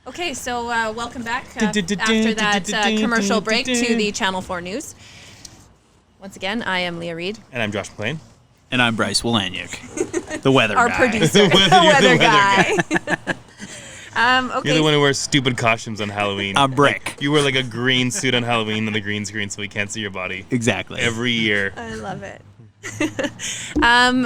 Okay, so welcome back after that commercial break to the Channel 4 News. Once again, I am Leah Reed. And I'm Josh McLean. And I'm Bryce Wolanyuk, the weather Our guy. producer, the weather guy. Okay. You're the one who wears stupid costumes on Halloween. I'm Brick. You wear like a green suit on Halloween on the green screen so we can't see your body. Exactly. Every year. I love it.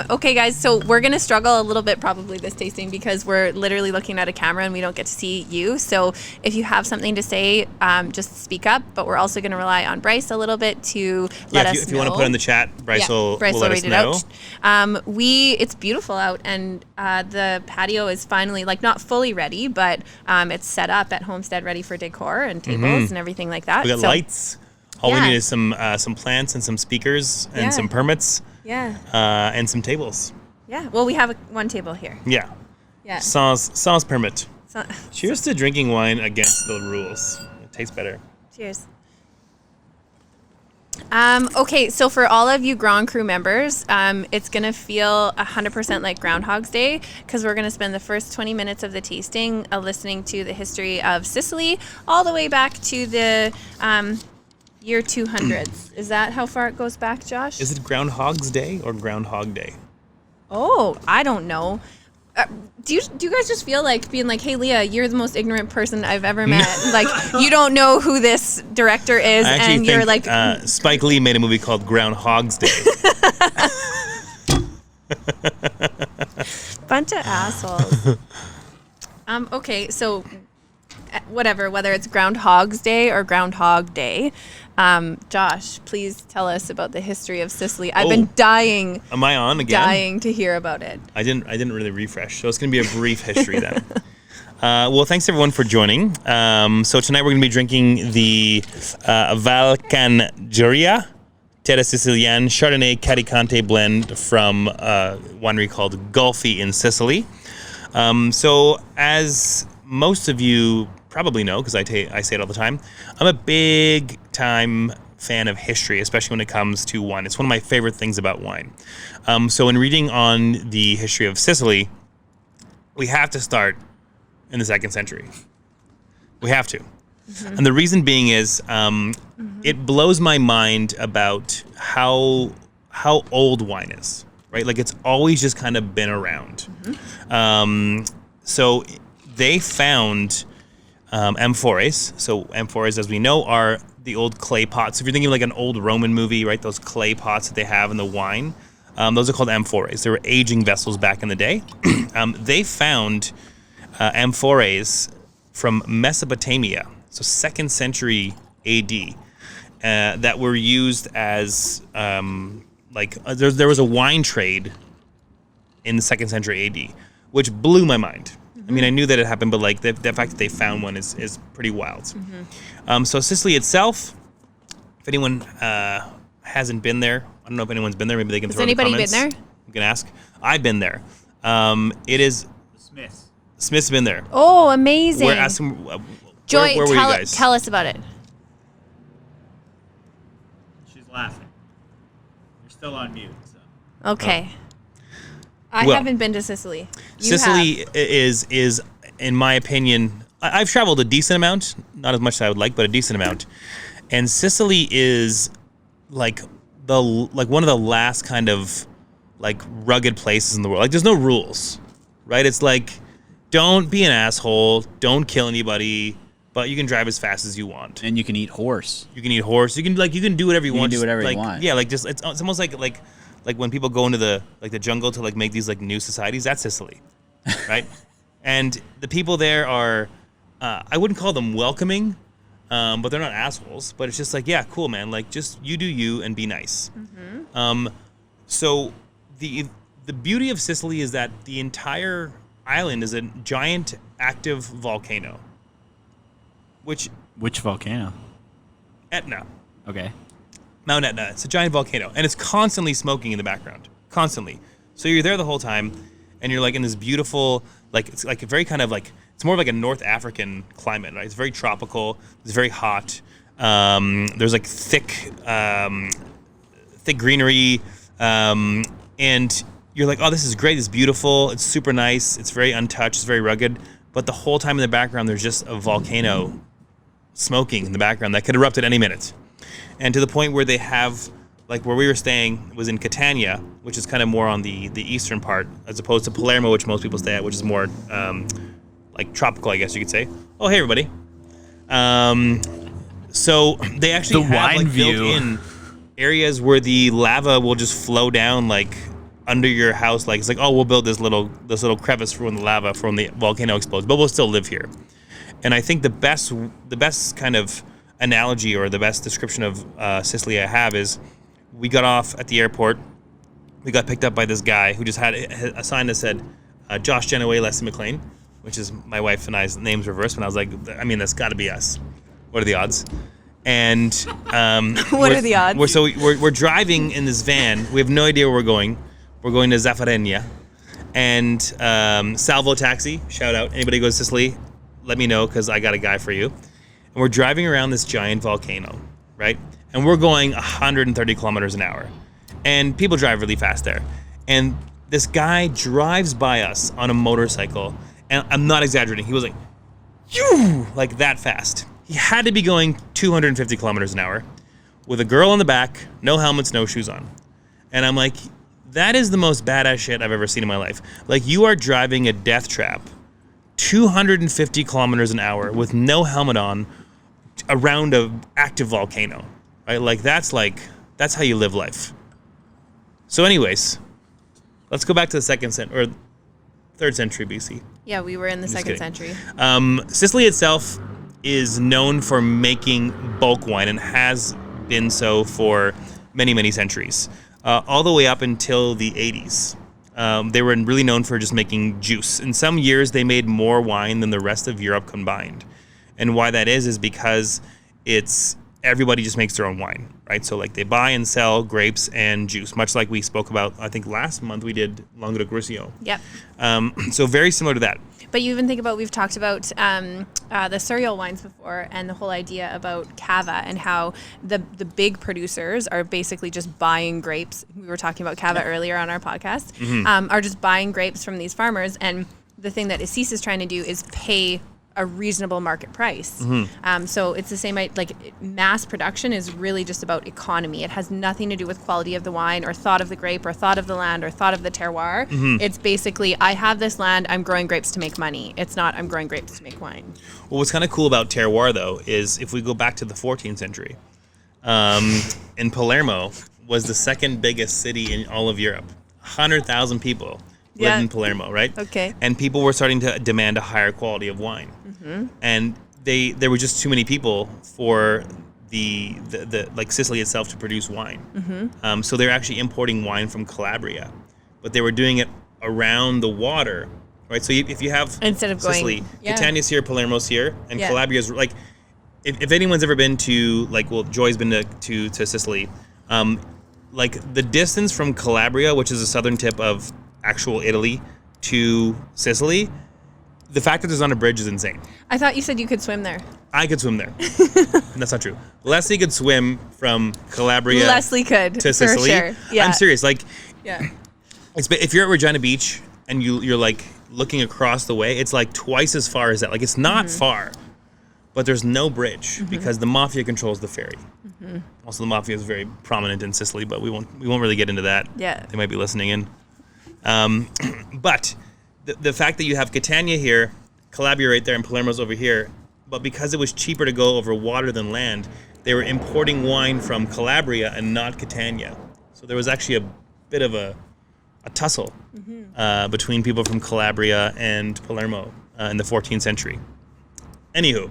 Okay, guys, so we're going to struggle a little bit probably this tasting because we're literally looking at a camera and we don't get to see you. So if you have something to say, just speak up. But we're also going to rely on Bryce a little bit to let us know. If you want to put it in the chat, Bryce will let us know. It's beautiful out, and the patio is finally, like, not fully ready, but it's set up at Homestead ready for decor and tables and everything like that. We got lights. All we need is some plants and some speakers and some permits. Yeah. And some tables. Yeah. Well, we have one table here. Yeah. Yeah. Sans permit. Cheers to drinking wine against the rules. It tastes better. Cheers. Okay, so for all of you Grand Cru members, it's going to feel 100% like Groundhog's Day because we're going to spend the first 20 minutes of the tasting listening to the history of Sicily all the way back to the year 200s. Is that how far it goes back, Josh? Is it Groundhog's Day or Groundhog Day? Oh, I don't know. Do you guys just feel like being like, hey, Leah, you're the most ignorant person I've ever met? Like, you don't know who this director is, and you're like... Spike Lee made a movie called Groundhog's Day. Bunch of assholes. Okay, so whatever, whether it's Groundhog's Day or Groundhog Day, Josh, please tell us about the history of Sicily. I've been dying. Am I on again? Dying to hear about it. I didn't really refresh, so it's going to be a brief history then. Well, thanks everyone for joining. So tonight we're going to be drinking the Valcanzjria Terra Sicilian Chardonnay Carricante Blend from a winery called Gulfi in Sicily. So as most of you probably know, because I say it all the time, I'm a big time fan of history, especially when it comes to wine. It's one of my favorite things about wine. So in reading on the history of Sicily, we have to start in the 2nd century. We have to. And the reason being is it blows my mind about how old wine is, right? Like, it's always just kind of been around. So they found amphores. So amphores, as we know, are the old clay pots. If you're thinking of like an old Roman movie, right, those clay pots that they have in the wine, those are called amphores. They were aging vessels back in the day. They found amphores from Mesopotamia, so 2nd century AD, that were used as there was a wine trade in the 2nd century AD, which blew my mind. I mean, I knew that it happened, but like the fact that they found one is pretty wild. So Sicily itself, if anyone hasn't been there, I don't know if anyone's been there. Maybe they can throw in the comments. Has anybody been there? You can ask. I've been there. It is... Smiths. Smith's been there. Oh, amazing. We're asking... Joy, where were you guys? Tell us about it. She's laughing. You're still on mute. So. Okay. I haven't been to Sicily. Sicily is, in my opinion, I've traveled a decent amount, not as much as I would like, but a decent amount. And Sicily is like one of the last kind of like rugged places in the world. Like, there's no rules, right? It's like, don't be an asshole, don't kill anybody, but you can drive as fast as you want. And you can eat horse. You can eat horse. You can do whatever you want. You can do whatever you want. Yeah, like just it's almost like when people go into the jungle to like make these like new societies. That's Sicily, right? And the people there are, I wouldn't call them welcoming, but they're not assholes. But it's just like, yeah, cool, man. Like, just you do you and be nice. So the beauty of Sicily is that the entire island is a giant active volcano. Which volcano? Etna. Okay. Mount Etna. It's a giant volcano, and it's constantly smoking in the background, constantly. So you're there the whole time, and you're like in this beautiful, like it's like a very kind of like it's more like a North African climate, right? It's very tropical. It's very hot. There's like thick greenery, and you're like, oh, this is great. It's beautiful. It's super nice. It's very untouched. It's very rugged. but the whole time in the background there's just a volcano smoking in the background that could erupt at any minute. And to the point where they have, like where we were staying was in Catania, which is kind of more on the eastern part, as opposed to Palermo, which most people stay at, which is more like tropical, I guess you could say. Oh, hey everybody. So they actually The have wine like view. built-in areas where the lava will just flow down like under your house. Like it's like, oh, we'll build this little crevice for when the lava from the volcano explodes, but we'll still live here. And I think the best kind of analogy or the best description of Sicily I have is we got off at the airport. We got picked up by this guy who just had a sign that said Josh Genoway, Leslie McLean, which is my wife and I's names reversed. And I was like, I mean, that's got to be us. What are the odds? And What are the odds? We're driving in this van. We have no idea where we're going. We're going to Zaffarenia. And Salvo Taxi, shout out. Anybody goes to Sicily, let me know because I got a guy for you. And we're driving around this giant volcano, right? And we're going 130 kilometers an hour. And people drive really fast there. And this guy drives by us on a motorcycle. And I'm not exaggerating. He was like, "Phew," like that fast. He had to be going 250 kilometers an hour with a girl in the back, no helmets, no shoes on. And I'm like, that is the most badass shit I've ever seen in my life. Like, you are driving a death trap 250 kilometers an hour with no helmet on around an active volcano, right? That's how you live life. So anyways, let's go back to the 3rd century BC. Yeah, we were in the Just 2nd kidding. century. Sicily itself is known for making bulk wine and has been so for many, many centuries. All the way up until the 80s. They were really known for just making juice. In some years, they made more wine than the rest of Europe combined. And why that is because everybody just makes their own wine, right? So like they buy and sell grapes and juice, much like we spoke about, I think last month we did Languedoc-Roussillon. Yep. So very similar to that. But you even think about, we've talked about the cereal wines before, and the whole idea about cava and how the big producers are basically just buying grapes. We were talking about cava earlier on our podcast, are just buying grapes from these farmers. And the thing that Assis is trying to do is pay a reasonable market price. So it's the same, like mass production is really just about economy. It has nothing to do with quality of the wine or thought of the grape or thought of the land or thought of the terroir. It's basically, I have this land, I'm growing grapes to make money. It's not, I'm growing grapes to make wine. Well, what's kind of cool about terroir, though, is if we go back to the 14th century, in Palermo was the second biggest city in all of Europe. 100,000 people lived in Palermo, right? Okay. And people were starting to demand a higher quality of wine. And there were just too many people for the like Sicily itself to produce wine. So they're actually importing wine from Calabria, but they were doing it around the water, right? So if you have Instead of going- Sicily, yeah. Catania's here, Palermo's here, and Yeah. Calabria's like, if anyone's ever been to Joy's been to Sicily, like the distance from Calabria, which is the southern tip of actual Italy, to Sicily, the fact that there's not a bridge is insane. I thought you said you could swim there. I could swim there. And that's not true. Leslie could swim from Calabria Leslie could, to Sicily. for sure. Yeah. I'm serious. Like, Yeah. if you're at Regina Beach and you're like looking across the way, it's like twice as far as that. Like, it's not far, but there's no bridge because the mafia controls the ferry. Also, the mafia is very prominent in Sicily, but we won't really get into that. Yeah. They might be listening in. But the fact that you have Catania here, Calabria right there, and Palermo's over here, but because it was cheaper to go over water than land, they were importing wine from Calabria and not Catania. So there was actually a bit of a tussle between people from Calabria and Palermo in the 14th century. Anywho,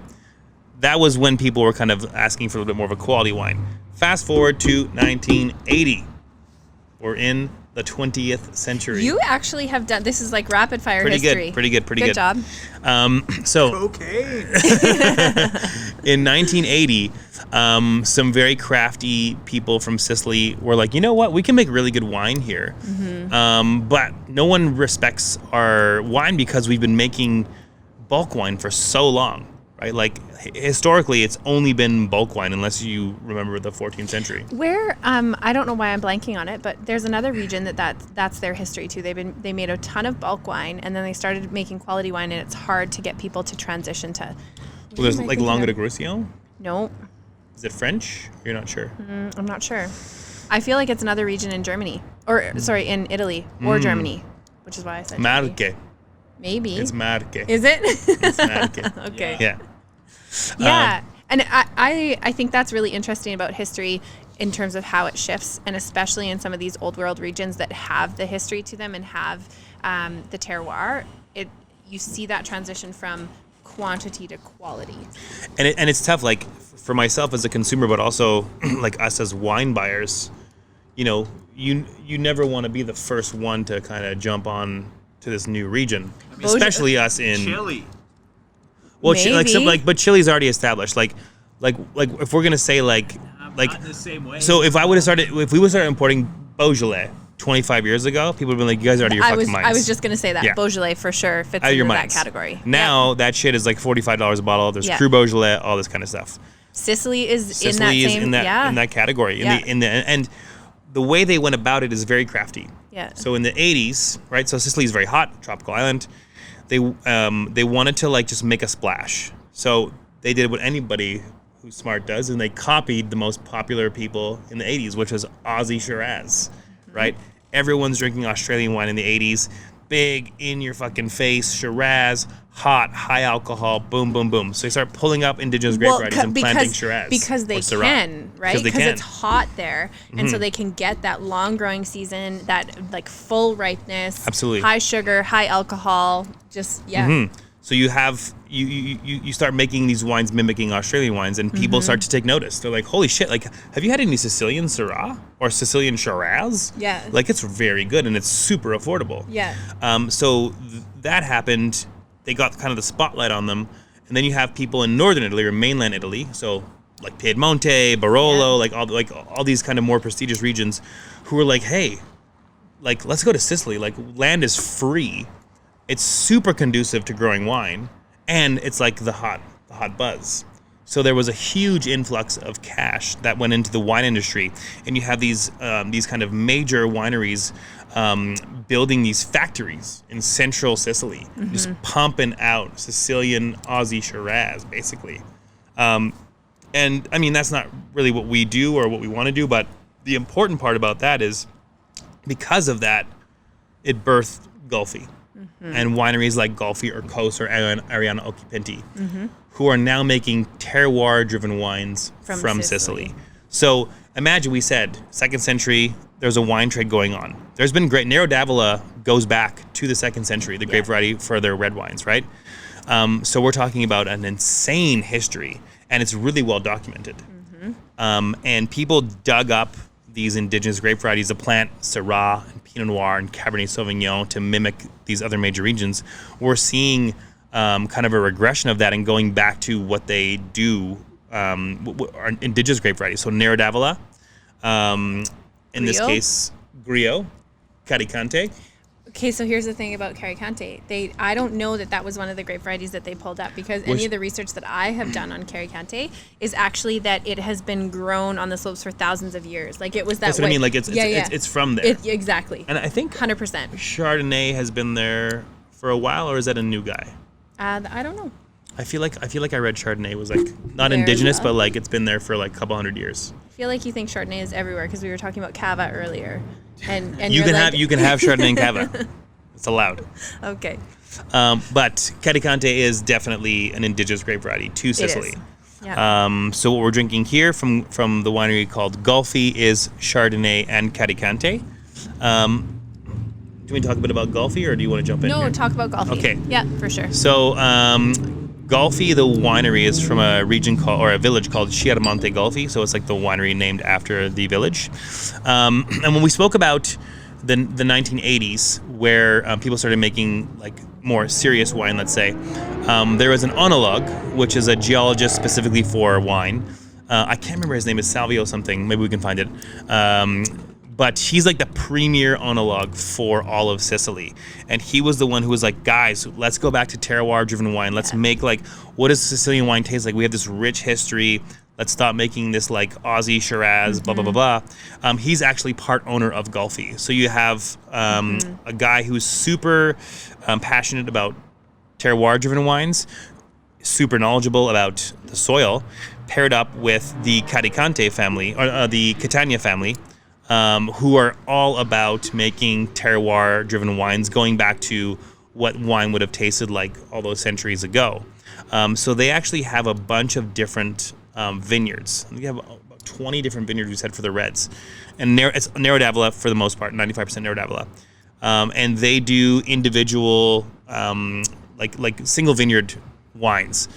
that was when people were kind of asking for a little bit more of a quality wine. Fast forward to 1980. We're in the 20th century. You actually have done, this is like rapid fire history. Pretty good. Good job. So Okay. in 1980, some very crafty people from Sicily were like, you know what, we can make really good wine here. But no one respects our wine because we've been making bulk wine for so long. right? Like historically, it's only been bulk wine, unless you remember the 14th century. Where I don't know why I'm blanking on it, but there's another region that's their history too. They made a ton of bulk wine, and then they started making quality wine, and it's hard to get people to transition to. Well, there's like Longue de Roussillon. No. Is it French? You're not sure. I'm not sure. I feel like it's another region in Germany, or sorry, in Italy or Germany, which is why I said Marche. Maybe. It's Marche. Is it? It's Marche. Okay. Yeah. Yeah, and I think that's really interesting about history in terms of how it shifts, and especially in some of these old world regions that have the history to them and have the terroir. You see that transition from quantity to quality. And it's tough, like for myself as a consumer, but also like us as wine buyers. You know, you never want to be the first one to kind of jump on to this new region, especially us in Chile. Well, Maybe. but Chile's already established. Like if we're gonna say like Not the same way. so if we would have started importing Beaujolais 25 years ago, people would have been like, you guys are out of your fucking minds. I was just gonna say that Yeah. Beaujolais for sure fits Out of your into that minds. category. Now that shit is like $45 a bottle. There's Yeah. Cru Beaujolais, all this kind of stuff. Sicily is Sicily is in that category. Yeah. And the way they went about it is very crafty. Yeah. So in the 80s, right? So Sicily is very hot, tropical island. They wanted to like just make a splash. So they did what anybody who's smart does, and they copied the most popular people in the 80s, which was Aussie Shiraz, right? Everyone's drinking Australian wine in the 80s. Big, in your fucking face, Shiraz, hot, high alcohol, boom, boom, boom. So they start pulling up indigenous grape varieties and planting Shiraz. Because they or Syrah. can, right? Because it's hot there. And so they can get that long growing season, that like full ripeness. Absolutely. High sugar, high alcohol. Just, yeah. So you have you start making these wines mimicking Australian wines, and people start to take notice. They're like, holy shit, like, have you had any Sicilian Syrah or Sicilian Shiraz? Yeah. Like, it's very good and it's super affordable. Yeah. So that happened. They got kind of the spotlight on them. And then you have people in northern Italy or mainland Italy, so like Piedmonte, Barolo, all these kind of more prestigious regions, who are like, hey, like, let's go to Sicily. Like, land is free. It's super conducive to growing wine, and it's like the hot buzz. So there was a huge influx of cash that went into the wine industry, and you have these kind of major wineries building these factories in central Sicily, just pumping out Sicilian Aussie Shiraz, basically. And I mean, that's not really what we do or what we want to do, but the important part about that is because of that, it birthed Gulfi. And wineries like Gulfi or Kos or Ariana Occhipinti, who are now making terroir-driven wines from Sicily. So imagine, we said, 2nd century, there's a wine trade going on. There's been great. Nero d'Avola goes back to the 2nd century, the grape variety for their red wines, right? So we're talking about an insane history, and it's really well documented. And people dug up these indigenous grape varieties to plant Syrah and Pinot Noir and Cabernet Sauvignon to mimic these other major regions. We're seeing kind of a regression of that and going back to what they do, are indigenous grape varieties. So Nero d'Avola, in this case, Griot, Carricante. Okay, so here's the thing about Carricante. I don't know that was one of the grape varieties that they pulled up, because any of the research that I have done on Carricante is actually that it has been grown on the slopes for thousands of years. Like, it was that. That's what I mean. Like, it's from there. Exactly. And I think 100%. Chardonnay has been there for a while, or is that a new guy? I don't know. I feel like I read Chardonnay was like not There indigenous, as but well. like it's been there for like a couple hundred years. I feel like you think Chardonnay is everywhere because we were talking about Cava earlier, and You you're can have Chardonnay and Cava. It's allowed. Okay. But Carricante is definitely an indigenous grape variety to Sicily. Yeah. So what we're drinking here from the winery called Gulfi is Chardonnay and Carricante. Do we talk a bit about Gulfi, or do you want to jump in? No, here? talk about Gulfi. Okay. Yeah, for sure. So Gulfi, the winery, is from a region a village called Chiaramonte Gulfi. So it's like the winery named after the village. And when we spoke about the 1980s, where people started making like more serious wine, let's say, there was an oenologue, which is a geologist specifically for wine. I can't remember his name. Is Salvio something. Maybe we can find it. but he's like the premier oenologue for all of Sicily. And he was the one who was like, guys, let's go back to terroir-driven wine. Let's make like, what does Sicilian wine taste like? We have this rich history. Let's stop making this like Aussie Shiraz, blah, blah, blah, blah. He's actually part owner of Gulfi. So you have a guy who's super passionate about terroir-driven wines, super knowledgeable about the soil, paired up with the Carricante family, or the Catania family, who are all about making terroir-driven wines, going back to what wine would have tasted like all those centuries ago. So they actually have a bunch of different vineyards. We have about 20 different vineyards, we said, for the reds. And it's Nero d'Avola for the most part, 95% Nero d'Avola. And they do individual, like single vineyard wines.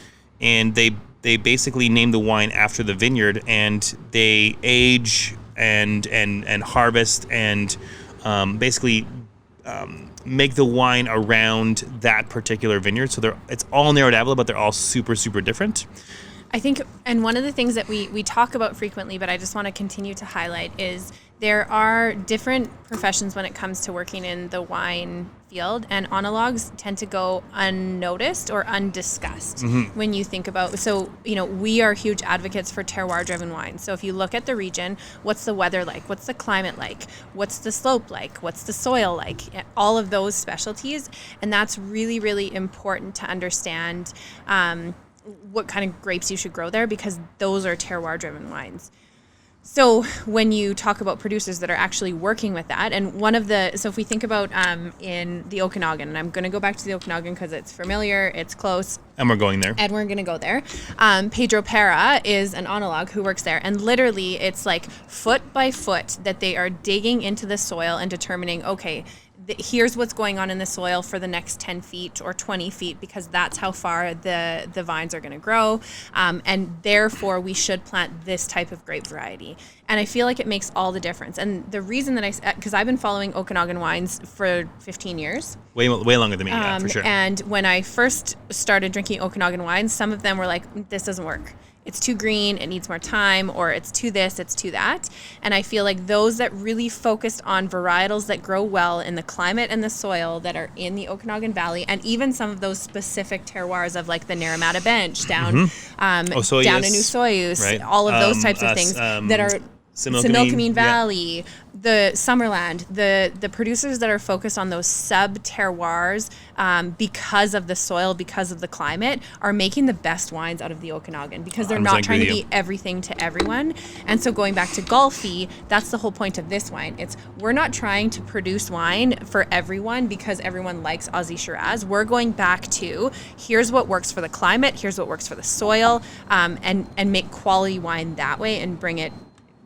And they basically name the wine after the vineyard, and they age and harvest and basically make the wine around that particular vineyard. So it's all Nero d'Avola, but they're all super, super different. I think, and one of the things that we talk about frequently, but I just want to continue to highlight, is there are different professions when it comes to working in the wine field, and oenologues tend to go unnoticed or undiscussed when you think about, so, we are huge advocates for terroir-driven wine. So if you look at the region, what's the weather like? What's the climate like? What's the slope like? What's the soil like? All of those specialties. And that's really, really important to understand what kind of grapes you should grow there, because those are terroir-driven wines. So when you talk about producers that are actually working with that, and so if we think about in the Okanagan, and I'm going to go back to the Okanagan because it's familiar, it's close. And we're going there. And we're going to go there. Pedro Pera is an oenologue who works there. And literally it's like foot by foot that they are digging into the soil and determining, okay, here's what's going on in the soil for the next 10 feet or 20 feet, because that's how far the vines are going to grow. And therefore, we should plant this type of grape variety. And I feel like it makes all the difference. And the reason that because I've been following Okanagan wines for 15 years. Way longer than me, yeah, for sure. And when I first started drinking Okanagan wines, some of them were like, this doesn't work. It's too green, it needs more time, or it's too this, it's too that. And I feel like those that really focused on varietals that grow well in the climate and the soil that are in the Okanagan Valley, and even some of those specific terroirs of like the Naramata Bench down in New Soyuz, right? All of those types of things that are Similkameen Valley, the Summerland, the producers that are focused on those sub-terroirs because of the soil, because of the climate, are making the best wines out of the Okanagan, because they're not trying to be everything to everyone. And so going back to Gulfi, that's the whole point of this wine. We're not trying to produce wine for everyone because everyone likes Aussie Shiraz. We're going back to, here's what works for the climate, here's what works for the soil, and make quality wine that way and bring it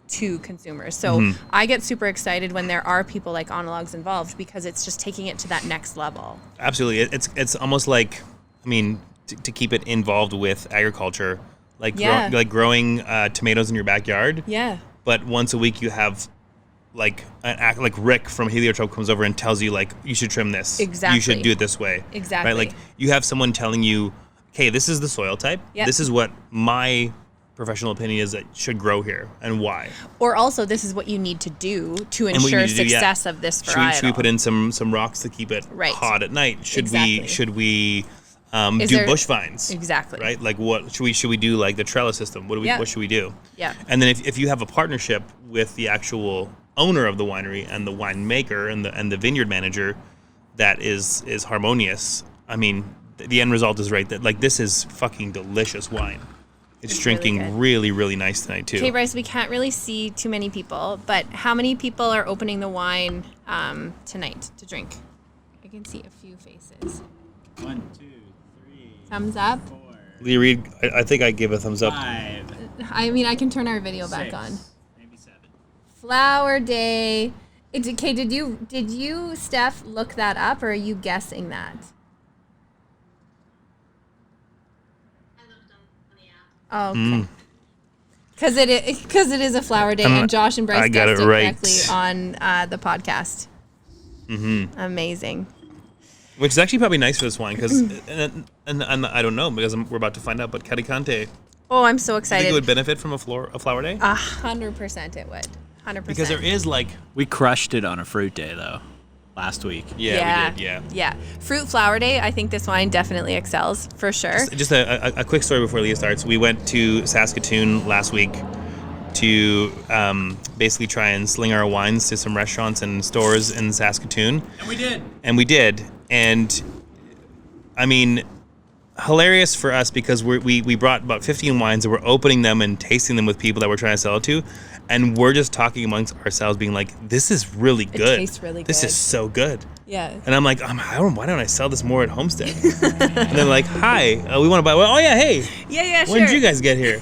to consumers. So I get super excited when there are people like oenologues involved, because it's just taking it to that next level. Absolutely. It's almost like, to keep it involved with agriculture, like growing tomatoes in your backyard. Yeah. But once a week you have like Rick from Heliotrope comes over and tells you like, you should trim this. Exactly. You should do it this way. Exactly. Right? Like you have someone telling you, okay, this is the soil type. Yep. This is what my professional opinion is that should grow here and why. Or also, this is what you need to do to ensure success of this varietal. Should we put in some rocks to keep it hot at night? Should we do bush vines? Exactly. Right? Like what should we do, like the trellis system? What should we do? Yeah. And then if you have a partnership with the actual owner of the winery and the winemaker and the vineyard manager that is harmonious, the end result is right, that like this is fucking delicious wine. It's drinking really, really nice tonight, too. Okay, Bryce, we can't really see too many people, but how many people are opening the wine tonight to drink? I can see a few faces. 1, 2, 3. Thumbs up. 4. Lee Reed, I think I give a thumbs up. 5. I can turn our video 6, back on. Maybe 7. Flower Day. Okay, did you, Steph, look that up, or are you guessing that? Oh, okay. Because it is a flower day, and Josh and Bryce guessed it correctly on the podcast. Mm-hmm. Amazing. Which is actually probably nice for this wine, because and I don't know, because we're about to find out, but Carricante. Oh, I'm so excited. Do you think it would benefit from a flower day? 100% it would. 100%. Because there is like, We crushed it on a fruit day though, last week. yeah, we did, Yeah. Fruit flower day, I think this wine definitely excels for sure. Just a quick story before Leah starts. We went to Saskatoon last week to basically try and sling our wines to some restaurants and stores in Saskatoon. And we did. And I mean, hilarious for us because we brought about 15 wines and we're opening them and tasting them with people that we're trying to sell it to. And we're just talking amongst ourselves being like, this is really good. It tastes really good. This is so good. Yeah. And I'm like, why don't I sell this more at Homestead? And they're like, hi, we want to buy. Well, oh yeah, hey. Yeah, sure. When did you guys get here?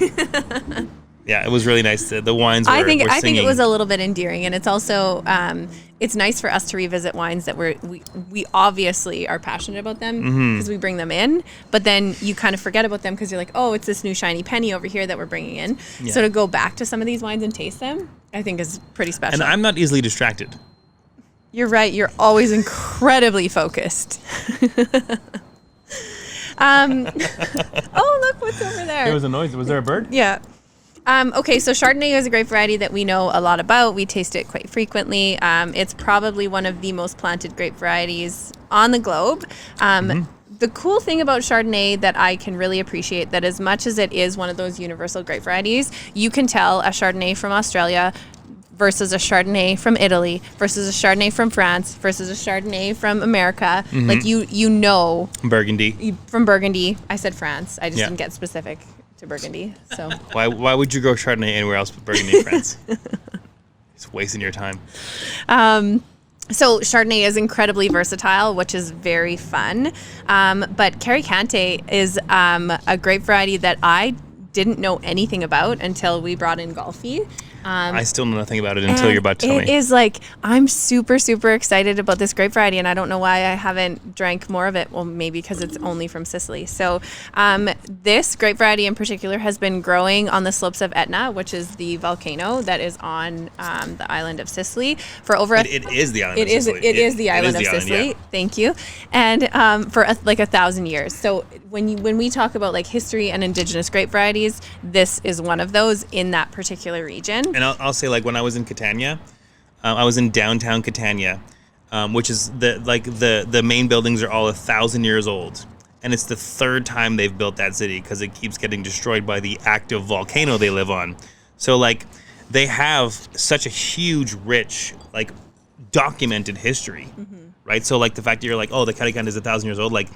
Yeah, it was really nice. The wines were I think singing. it was a little bit endearing, and it's also it's nice for us to revisit wines that we obviously are passionate about them because we bring them in, but then you kind of forget about them because you're like, oh, it's this new shiny penny over here that we're bringing in. Yeah. So to go back to some of these wines and taste them, I think is pretty special. And I'm not easily distracted. You're right. You're always incredibly focused. Oh, look what's over there. There was a noise. Was there a bird? Yeah. Okay, so Chardonnay is a grape variety that we know a lot about. We taste it quite frequently. It's probably one of the most planted grape varieties on the globe. The cool thing about Chardonnay that I can really appreciate that as much as it is one of those universal grape varieties, you can tell a Chardonnay from Australia versus a Chardonnay from Italy versus a Chardonnay from France versus a Chardonnay from America. Like you know Burgundy. from Burgundy. I said France. I just didn't get specific to Burgundy. So why would you grow Chardonnay anywhere else but Burgundy, France? It's wasting your time. So Chardonnay is incredibly versatile, which is very fun. But Carricante is a grape variety that I didn't know anything about until we brought in Gulfi. I still know nothing about it until you're about to tell me. It is like, I'm super, super excited about this grape variety, and I don't know why I haven't drank more of it. Well, maybe because it's only from Sicily. So this grape variety in particular has been growing on the slopes of Etna, which is the volcano that is on the island of Sicily for over It is the island of Sicily. It is the island of Sicily. Yeah. Thank you. And for like 1,000 years. So when we talk about like history and indigenous grape varieties, this is one of those in that particular region. And I'll say, like, when I was in Catania, I was in downtown Catania, which is the main buildings are all 1,000 years old, and it's the third time they've built that city because it keeps getting destroyed by the active volcano they live on. So like, they have such a huge, rich, like, documented history, right? So like the fact that you're like, oh, the Carricante is 1,000 years old, like,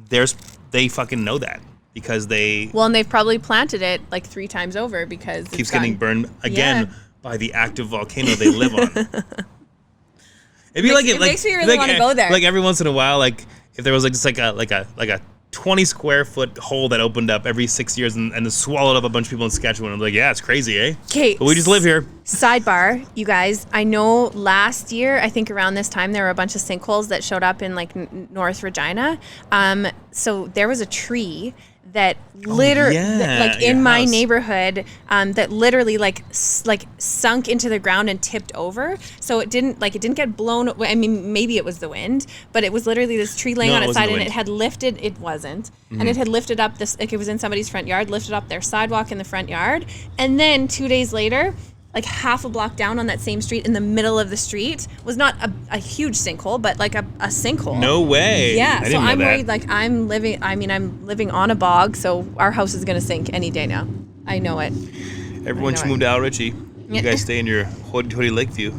they fucking know that. Because and they've probably planted it like 3 times over because it keeps getting burned again by the active volcano they live on. It makes me really want to go there. Like every once in a while, like if there was like just like a 20 square foot hole that opened up every 6 years and swallowed up a bunch of people in Saskatchewan. I'm like, yeah, it's crazy, eh? Okay, but we just live here. Sidebar, you guys. I know last year, I think around this time, there were a bunch of sinkholes that showed up in like North Regina. So there was a tree that literally, in my neighborhood, that literally like sunk into the ground and tipped over. So it didn't get blown. I mean, maybe it was the wind, but it was literally this tree laying on its side, and it had lifted. It wasn't, and it had lifted up this. Like it was in somebody's front yard, lifted up their sidewalk in the front yard, and then 2 days later, like half a block down on that same street, in the middle of the street, was not a huge sinkhole, but like a sinkhole. No way. Yeah, I so I'm know that. worried. Like I'm living on a bog, so our house is gonna sink any day now. I know it. Everyone should move to Al Ritchie. You guys stay in your hoity-toity Lakeview.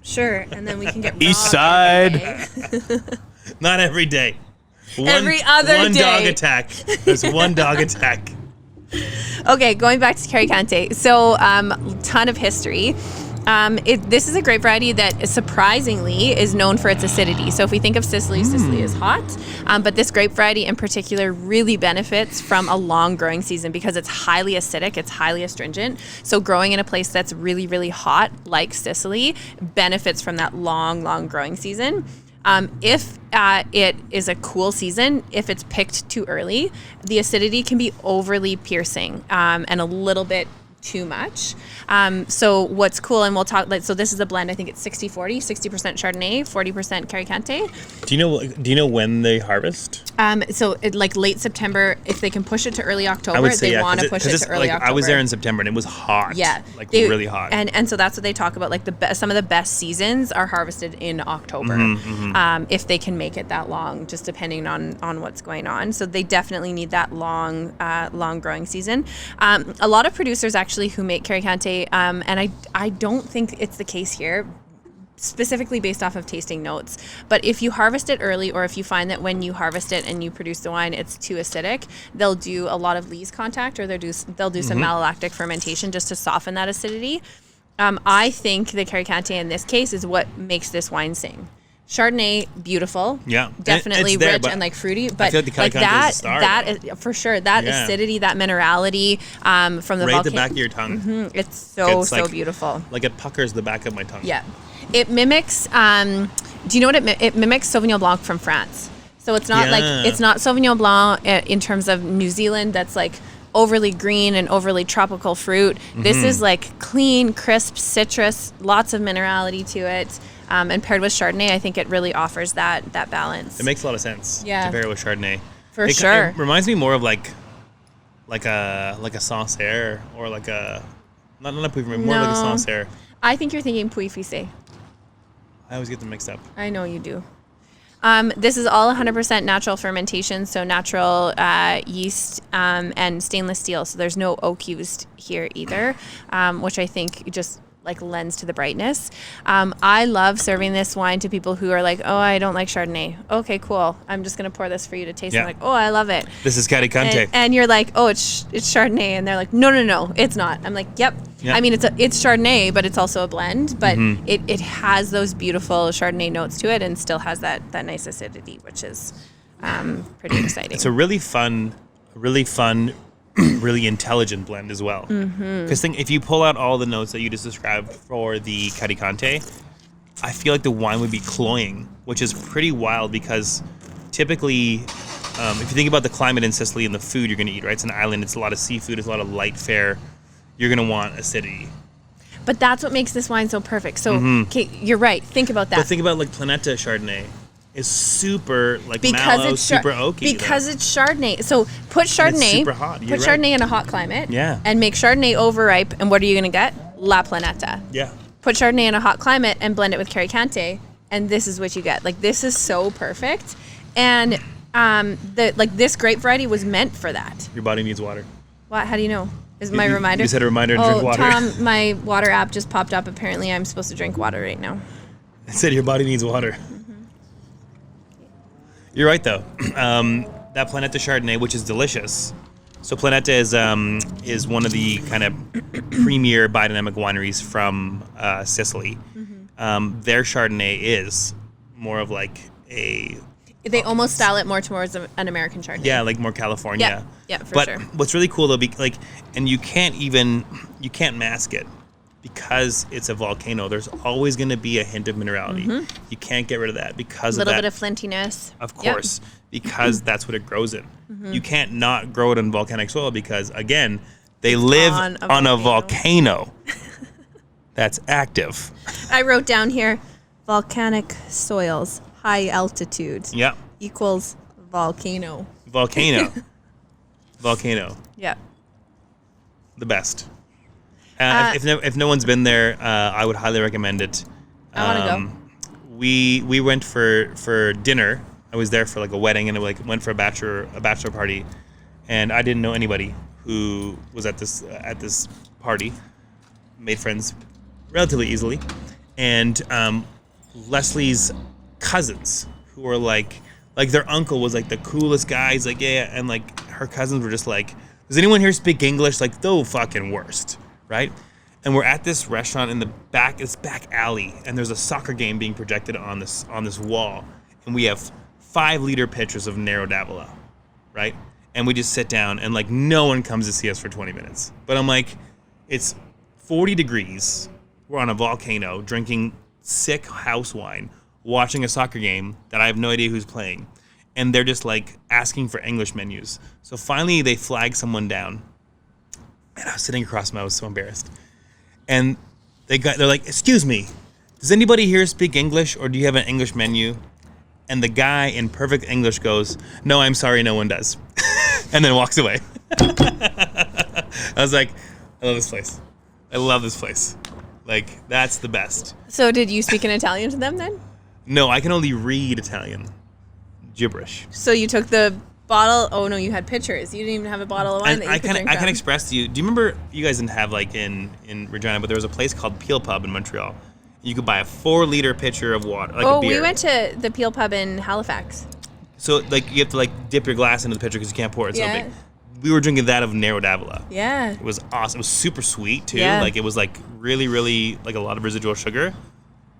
Sure, and then we can get East Side. Not every day. Every other day. One dog attack. There's one dog attack. Okay, going back to Carricante. So, ton of history. This is a grape variety that surprisingly is known for its acidity. So if we think of Sicily, Sicily is hot, but this grape variety in particular really benefits from a long growing season because it's highly acidic, it's highly astringent. So growing in a place that's really, really hot, like Sicily, benefits from that long growing season. If it is a cool season, if it's picked too early, the acidity can be overly piercing and a little bit too much. So what's cool, and we'll talk, like, so this is a blend, I think it's 60-40, 60% Chardonnay, 40% Carricante. Do you know when they harvest? So like late September, if they can push it to early October, I would say, they yeah, want to push it to early October. I was there in September and it was hot. Yeah. Really hot. And so that's what they talk about, like some of the best seasons are harvested in October, if they can make it that long, just depending on what's going on. So they definitely need that long growing season. A lot of producers actually who make Carricante, and I don't think it's the case here, specifically based off of tasting notes. But if you harvest it early, or if you find that when you harvest it and you produce the wine, it's too acidic, they'll do a lot of lees contact, or they'll do some malolactic fermentation just to soften that acidity. I think the Carricante in this case is what makes this wine sing. Chardonnay, beautiful. Yeah. Definitely there, rich and like fruity. But I feel like the Carricante is the star, that is, for sure, that acidity, that minerality from the right at the back of your tongue. It's so beautiful. Like it puckers the back of my tongue. Yeah. It mimics, do you know what it mimics? Sauvignon Blanc from France. So it's not it's not Sauvignon Blanc in terms of New Zealand that's like overly green and overly tropical fruit. This is like clean, crisp citrus, lots of minerality to it. And paired with Chardonnay, I think it really offers that balance. It makes a lot of sense. Yeah. To pair it with Chardonnay. For sure. It reminds me more of like a Sancerre, or like a not a Puy, more like a Sancerre. I think you're thinking Puy Fissé. I always get them mixed up. I know you do. This is all 100% natural fermentation, so natural yeast and stainless steel. So there's no oak used here either, which I think just like lends to the brightness. I love serving this wine to people who are like, oh, I don't like Chardonnay. Okay, cool. I'm just going to pour this for you to taste. Yeah. I'm like, oh, I love it. This is Carricante. And you're like, oh, it's Chardonnay. And they're like, no, it's not. I'm like, yep. I mean, it's Chardonnay, but it's also a blend. But it has those beautiful Chardonnay notes to it and still has that nice acidity, which is pretty exciting. It's a really fun, really intelligent blend as well. Because if you pull out all the notes that you just described for the Carricante, I feel like the wine would be cloying, which is pretty wild because typically, if you think about the climate in Sicily and the food you're going to eat, right? It's an island, it's a lot of seafood, it's a lot of light fare. You're going to want acidity. But that's what makes this wine so perfect. So, okay, you're right. Think about that. But think about like Planeta Chardonnay. Is super like mallow, super oaky. Because it's Chardonnay. So put Chardonnay, super hot. Put Chardonnay in a hot climate. Yeah. And make Chardonnay overripe, and what are you going to get? La Planeta. Yeah. Put Chardonnay in a hot climate and blend it with Carricante, and this is what you get. Like, this is so perfect. And this grape variety was meant for that. Your body needs water. What? How do you know? Is my reminder? You said a reminder to drink water. Tom, my water app just popped up. Apparently, I'm supposed to drink water right now. It said your body needs water. You're right, though. That Planeta Chardonnay, which is delicious. So Planeta is one of the kind of premier biodynamic wineries from Sicily. Their Chardonnay is more of like a... They almost style it more towards an American Chardonnay. Yeah, like more California. Yeah, for sure. But what's really cool, though, and you can't mask it. Because it's a volcano, there's always going to be a hint of minerality. You can't get rid of that because of that. A little bit of flintiness. Of course, because that's what it grows in. You can't not grow it in volcanic soil because, again, they live on a volcano that's active. I wrote down here, volcanic soils, high altitude equals volcano. Volcano. Yeah. The best. If no one's been there, I would highly recommend it. I want to go. We went for dinner. I was there for like a wedding, and went for a bachelor party, and I didn't know anybody who was at this party. Made friends relatively easily, and Leslie's cousins, who were like their uncle was like the coolest guy. He's like, yeah, and like her cousins were just like, does anyone here speak English? Like, the fucking worst. Right? And we're at this restaurant in the back alley, and there's a soccer game being projected on this wall, and we have 5-liter pitchers of Nero d'Avola, right? And we just sit down, and like no one comes to see us for 20 minutes. But I'm like, it's 40 degrees, we're on a volcano, drinking sick house wine, watching a soccer game that I have no idea who's playing, and they're just like asking for English menus. So finally they flag someone down. And I was sitting across from him. I was so embarrassed. And they're like, excuse me, does anybody here speak English, or do you have an English menu? And the guy in perfect English goes, no, I'm sorry, no one does. And then walks away. I was like, I love this place. I love this place. Like, that's the best. So did you speak in Italian to them then? No, I can only read Italian. Gibberish. So you took the bottle. Oh no, you had pictures. You didn't even have a bottle of wine And that you could drink I can from. express to you. Do you remember, you guys didn't have like in Regina, but there was a place called Peel Pub in Montreal. You could buy a 4-liter pitcher of water, like a beer. We went to the Peel Pub in Halifax. So like you have to like dip your glass into the pitcher because you can't pour it so Yeah. big. We were drinking that of Nero d'Avola. Yeah. It was awesome. It was super sweet too. Yeah. Like it was like really, really like a lot of residual sugar.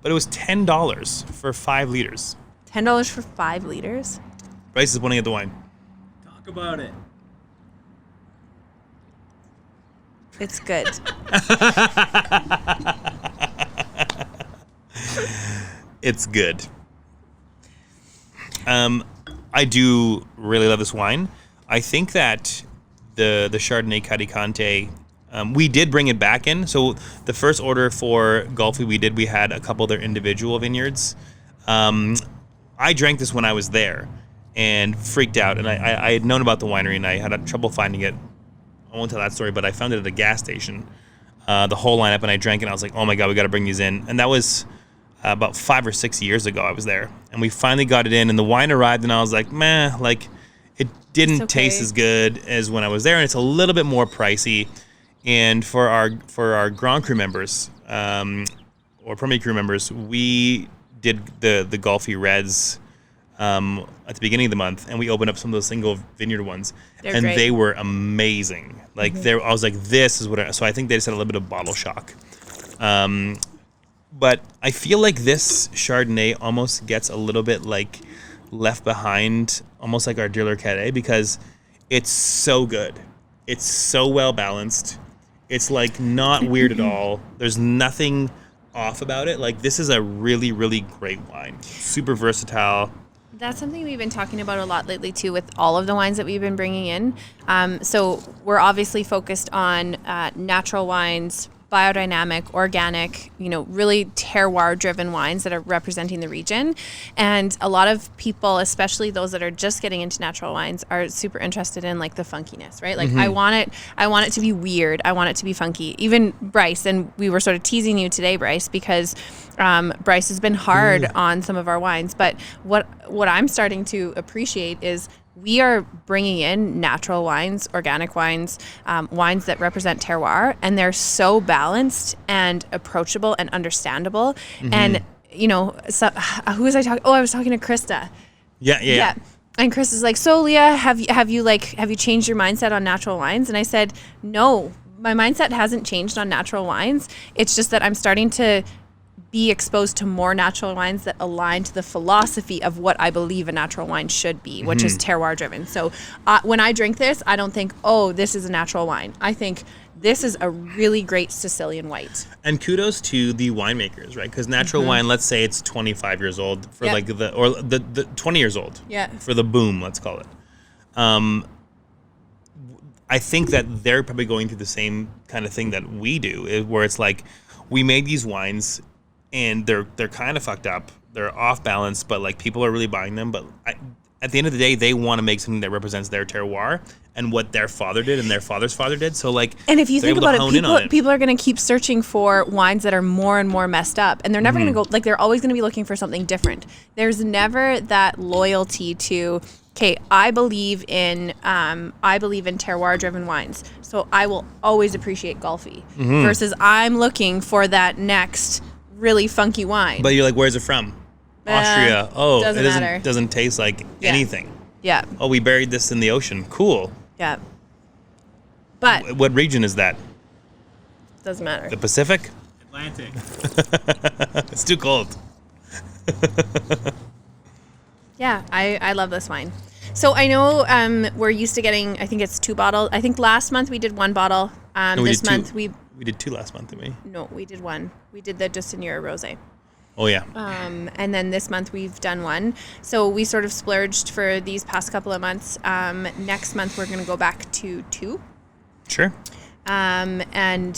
But it was $10 for 5 liters. $10 for 5 liters? Bryce is pointing at the wine. Talk about it. It's good. It's good. I do really love this wine. I think that the Chardonnay Carricante, we did bring it back in. So the first order for Gulfi we had a couple of their individual vineyards. I drank this when I was there and freaked out. And I had known about the winery and I had trouble finding it. I won't tell that story, but I found it at a gas station, the whole lineup, and I drank it. And I was like, oh my God, we got to bring these in. And that was about 5 or 6 years ago I was there. And we finally got it in, and the wine arrived, and I was like, meh, like it didn't taste as good as when I was there, and it's a little bit more pricey. And for our Grand Cru members, or Premier Cru members, we did the Gulfi Reds at the beginning of the month, and we opened up some of those single vineyard ones. They're and great. they were amazing. Like I was like, this is what so I think they just had a little bit of bottle shock. But I feel like this Chardonnay almost gets a little bit like left behind, almost like our Dealer Cadet, because it's so good. It's so well balanced. It's like not weird at all. There's nothing off about it. Like this is a really, really great wine. Super versatile. That's something we've been talking about a lot lately too with all of the wines that we've been bringing in. So we're obviously focused on natural wines, biodynamic, organic, really terroir-driven wines that are representing the region. And a lot of people, especially those that are just getting into natural wines, are super interested in like the funkiness, right? Like I want it to be weird. I want it to be funky. Even Bryce, and we were sort of teasing you today, Bryce, because Bryce has been hard on some of our wines. But what I'm starting to appreciate is we are bringing in natural wines, organic wines, wines that represent terroir, and they're so balanced and approachable and understandable. And, who was I talking? Oh, I was talking to Krista. Yeah. And Chris is like, so Leah, have you changed your mindset on natural wines? And I said, no, my mindset hasn't changed on natural wines. It's just that I'm starting to be exposed to more natural wines that align to the philosophy of what I believe a natural wine should be, which is terroir driven. So when I drink this, I don't think, oh, this is a natural wine. I think this is a really great Sicilian white. And kudos to the winemakers, right? Because natural wine, let's say it's 25 years old for Yeah. like the 20 years old. Yeah. For the boom, let's call it. I think that they're probably going through the same kind of thing that we do, where it's like we made these wines and they're kind of fucked up. They're off balance, but like people are really buying them. But at the end of the day, they want to make something that represents their terroir and what their father did and their father's father did. So like, And if you they're think able to about hone in on it, people are going to keep searching for wines that are more and more messed up, and they're never going to go, like, they're always going to be looking for something different. There's never that loyalty to, okay, I believe in terroir driven wines, so I will always appreciate Gulfi versus I'm looking for that next really funky wine. But you're like, where's it from? Austria. Oh, doesn't it matter. doesn't taste like anything. Yeah. Oh, we buried this in the ocean. Cool. Yeah. But What region is that? doesn't matter. The Pacific? Atlantic. It's too cold. Yeah, I love this wine. So I know we're used to getting, I think it's 2 bottles. I think last month we did 1 bottle. No, This month we did 2 last month, didn't we? No, we did 1. We did the Justinura Rosé. Oh yeah. And then this month we've done 1. So we sort of splurged for these past couple of months. Next month we're going to go back to 2. Sure. and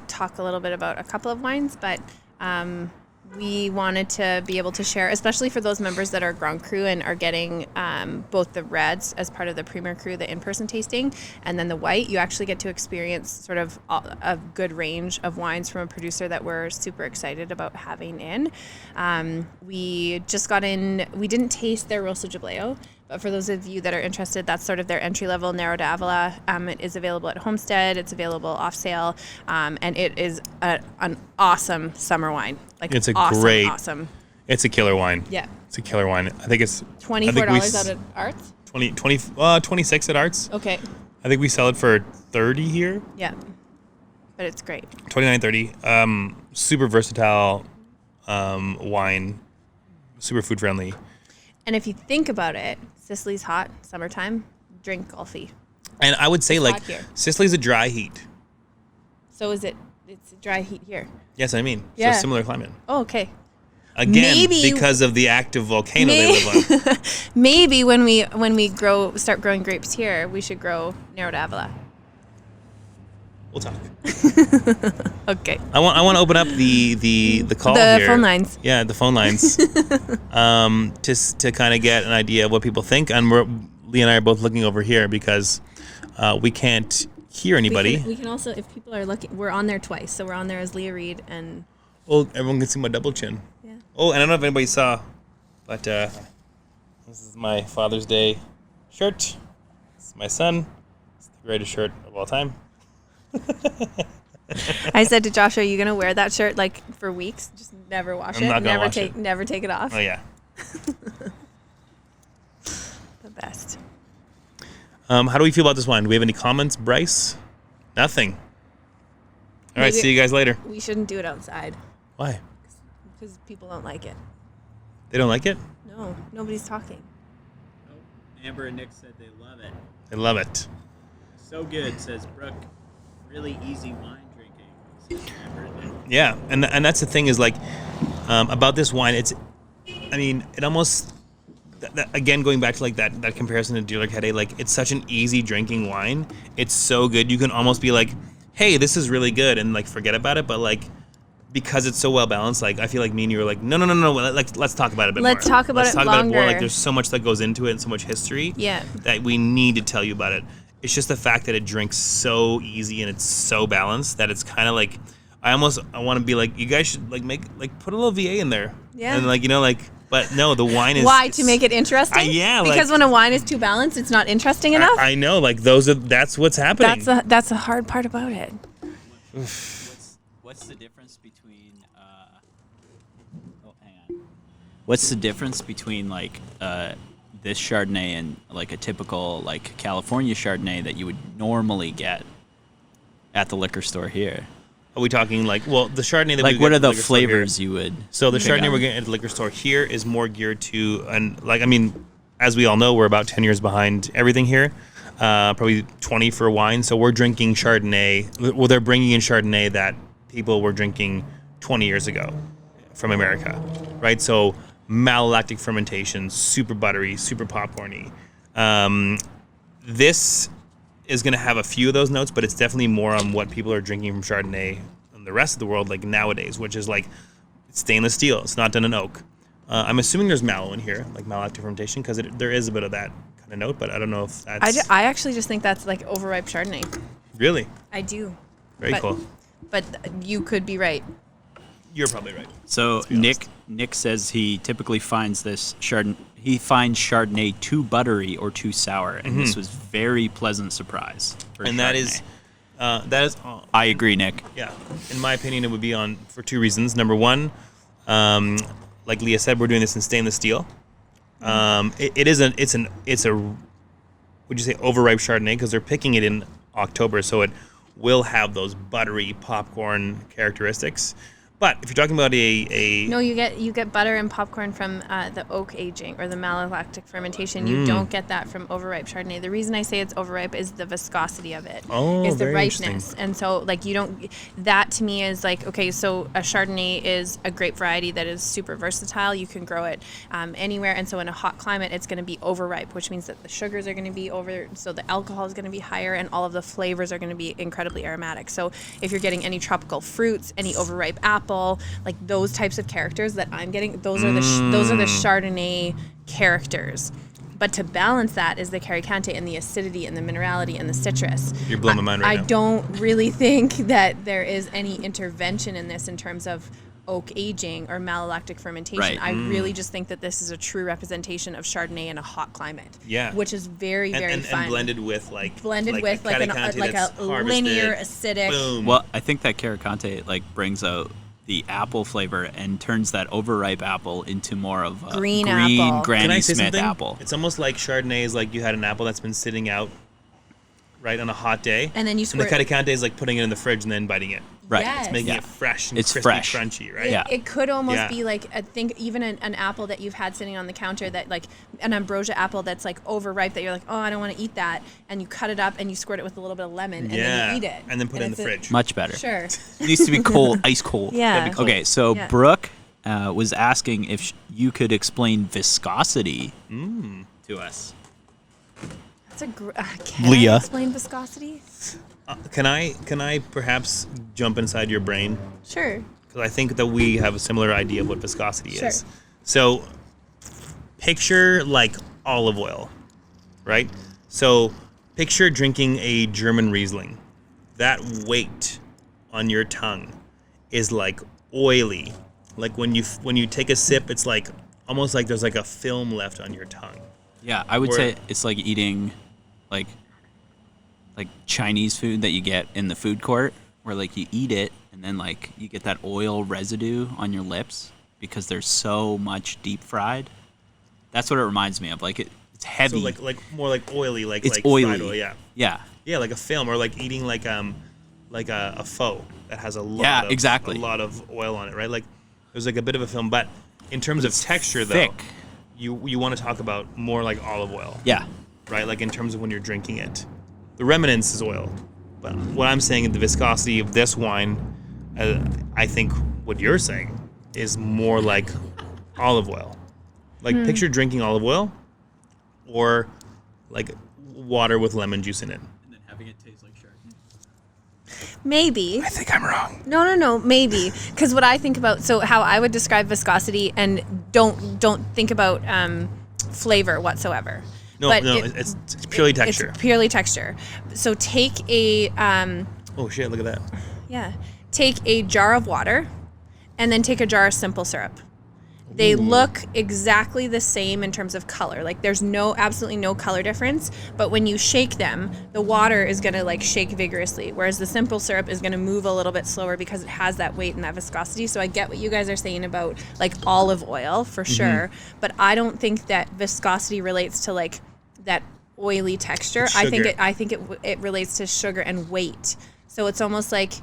talk a little bit about a couple of wines, but we wanted to be able to share, especially for those members that are Grand Cru and are getting both the reds as part of the Premier Cru, the in-person tasting, and then the white. You actually get to experience sort of a good range of wines from a producer that we're super excited about having in. We just got in, we didn't taste their Rosso Giubleo, but for those of you that are interested, that's sort of their entry-level Nero d'Avola. It is available at Homestead. It's available off sale, and it is an awesome summer wine. Like, it's a awesome. It's a killer wine. Yeah. It's a killer wine. I think it's $24 out at Arts. 26 at Arts. Okay. I think we sell it for 30 here. Yeah. But it's great. 29.30. Super versatile wine. Super food friendly. And if you think about it, Sicily's hot, summertime, drink Gulfi. And I would say, It's like, hot here. Sicily's a dry heat. So is it, it's a dry heat here. Yes, I mean. Yeah. So similar climate. Oh, okay. Again, because of the active volcano they live on. Maybe when we start growing grapes here, we should grow Nero d'Avola. We'll talk. Okay. I want to open up the call The here. phone lines. Yeah, the phone lines. Just to kind of get an idea of what people think. And Lee and I are both looking over here because we can't hear anybody. We can also, if people are looking, we're on there twice. So we're on there as Leah Reed and... Oh, everyone can see my double chin. Yeah. Oh, and I don't know if anybody saw, but this is my Father's Day shirt. It's my son. It's the greatest shirt of all time. I said to Josh, are you going to wear that shirt like for weeks? Just never wash I'm it? not gonna wash it. Never take it off? Oh, yeah. The best. How do we feel about this wine? Do we have any comments, Bryce? Nothing. All right, Maybe- see you guys later. We shouldn't do it outside Why? because people don't like it. They don't like it? No, nobody's talking. Nope. Amber and Nick said they love it. They love it. So good, says Brooke. Really easy wine drinking. Amber and Nick. Yeah, and that's the thing is, like, about this wine, it almost, again, going back to, like, that comparison to Dealer Caddy, like, it's such an easy drinking wine. It's so good. You can almost be like, hey, this is really good, and, like, forget about it, but, like, because it's so well balanced, like, I feel like me and you were like, no, like, let's talk about it a bit more. Let's talk about it more. Like, longer. there's so much that goes into it and so much history Yeah. that we need to tell you about it. It's just the fact that it drinks so easy and it's so balanced that it's kind of like, I want to be like, you guys should, like, put a little VA in there. Yeah. And, like, you know, like, but no, the wine is... Why? To make it interesting? yeah, because like- when a wine is too balanced, it's not interesting enough? I know, like, that's what's happening. That's the hard part about it. What's the difference between hang on. What's the difference between like this Chardonnay and like a typical like California Chardonnay that you would normally get at the liquor store here? Are we talking, like, well, the Chardonnay that Like we what get are at the liquor store here- flavors you would So the pick Chardonnay on? we're getting at the liquor store here is more geared to, and, like, I mean, as we all know, we're about 10 years behind everything here. Probably 20 for wine. So we're drinking Chardonnay. Well, they're bringing in Chardonnay that people were drinking 20 years ago from America, right? So malolactic fermentation, super buttery, super popcorny. This is going to have a few of those notes, but it's definitely more on what people are drinking from Chardonnay in the rest of the world, like nowadays, which is like stainless steel. It's not done in oak. I'm assuming there's mallow in here, like malolactic fermentation, because there is a bit of that kind of note, but I don't know if that's... I actually just think that's like overripe Chardonnay. Really? I do. Very But- cool. But you could be right. You're probably right. So be honest. Nick says he typically finds this Chardonnay too buttery or too sour, and this was very pleasant surprise. For And Chardonnay. that is... I agree, Nick. Yeah, in my opinion, it would be on for two reasons. Number one, like Leah said, we're doing this in stainless steel. It's a would you say overripe Chardonnay, because they're picking it in October, so it will have those buttery popcorn characteristics. But if you're talking about a No, you get butter and popcorn from the oak aging or the malolactic fermentation. You don't get that from overripe Chardonnay. The reason I say it's overripe is the viscosity of it. Oh, is the very ripeness. interesting. And so like you don't, that to me is like, okay, so a Chardonnay is a grape variety that is super versatile. You can grow it anywhere. And so in a hot climate, it's going to be overripe, which means that the sugars are going to be over, so the alcohol is going to be higher and all of the flavors are going to be incredibly aromatic. So if you're getting any tropical fruits, any overripe apple, like those types of characters that I'm getting, those are the Chardonnay characters. But to balance that is the Carricante and the acidity and the minerality and the citrus. You're blowing my mind right now. I don't really think that there is any intervention in this in terms of oak aging or malolactic fermentation. Right. I really just think that this is a true representation of Chardonnay in a hot climate. Yeah. Which is very, very fun. And blended with like with a like a that's linear harvested. acidic. Boom. Well, I think that Carricante like brings out the apple flavor and turns that overripe apple into more of a Green apple. Can I Granny say Smith something? apple. It's almost like Chardonnay is like you had an apple that's been sitting out, right, on a hot day. And then you the squirt- Carricante is like putting it in the fridge and then biting it. Right. Yes. It's making Yeah. it fresh and It's crispy, fresh. crunchy, right? Yeah. It could almost Yeah. be like, I think even an apple that you've had sitting on the counter that like an ambrosia apple that's like overripe that you're like, oh, I don't want to eat that. And you cut it up and you squirt it with a little bit of lemon and then you eat it. And then put it in the it's fridge. Much better. Sure. It needs to be cold, ice cold. Yeah. That'd be cool. Okay, so Yeah. Brooke was asking if you could explain viscosity to us. That's a can Leah. I explain viscosity? Can I perhaps jump inside your brain? Sure. Because I think that we have a similar idea of what viscosity Sure. is. So picture like olive oil, right? So picture drinking a German Riesling. That weight on your tongue is like oily. Like when you take a sip, it's like almost like there's like a film left on your tongue. Yeah, I would Or- say it's like eating like Chinese food that you get in the food court where like you eat it and then like you get that oil residue on your lips because there's so much deep fried. That's what it reminds me of. Like it's heavy. So like more like oily, like it's like oily. fried oil, yeah. Yeah. Yeah, like a film, or like eating like a pho that has a lot Yeah, of exactly. a lot of oil on it, right? Like there's like a bit of a film, but in terms of texture though, thick. you want to talk about more like olive oil, Yeah. right? Like in terms of when you're drinking it. The remnants is oil. But what I'm saying, the viscosity of this wine, I think what you're saying is more like olive oil. Like picture drinking olive oil or like water with lemon juice in it. And then having it taste like Chardonnay. Maybe. I think I'm wrong. No, maybe. Because what I think about, so how I would describe viscosity, and don't think about flavor whatsoever. No, But it's purely texture. It's purely texture. So take a Oh shit, look at that. take a jar of water, and then take a jar of simple syrup. They look exactly the same in terms of color. Like there's absolutely no color difference. But when you shake them, the water is gonna like shake vigorously, whereas the simple syrup is gonna move a little bit slower because it has that weight and that viscosity. So I get what you guys are saying about like olive oil for sure, but I don't think that viscosity relates to like that oily texture. It's I think sugar. it relates to sugar and weight. So it's almost like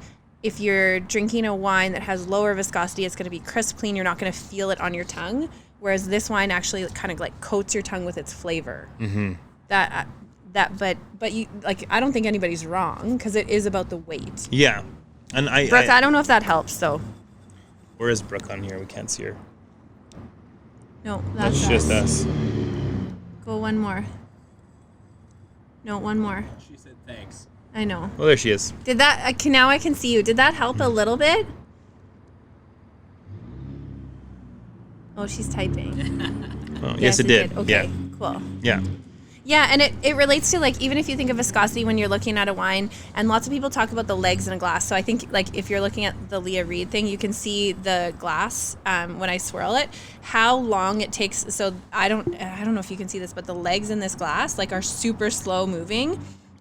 if you're drinking a wine that has lower viscosity, it's going to be crisp, clean. You're not going to feel it on your tongue. Whereas this wine actually kind of like coats your tongue with its flavor. Mm-hmm. But you like, I don't think anybody's wrong because it is about the weight. Yeah. And Brooke, I don't know if that helps though. Where is Brooke on here? We can't see her. No, that's It's just us. Go one more. No, one more. She said thanks. I know. Oh, there she is. Did that? Now I can see you. Did that help a little bit? Oh, she's typing. Oh, yes, it did. Okay, Yeah. cool. Yeah. Yeah, and it relates to like, even if you think of viscosity when you're looking at a wine, and lots of people talk about the legs in a glass. So I think like if you're looking at the Leah Reed thing, you can see the glass when I swirl it, how long it takes. So I don't know if you can see this, but the legs in this glass like are super slow moving.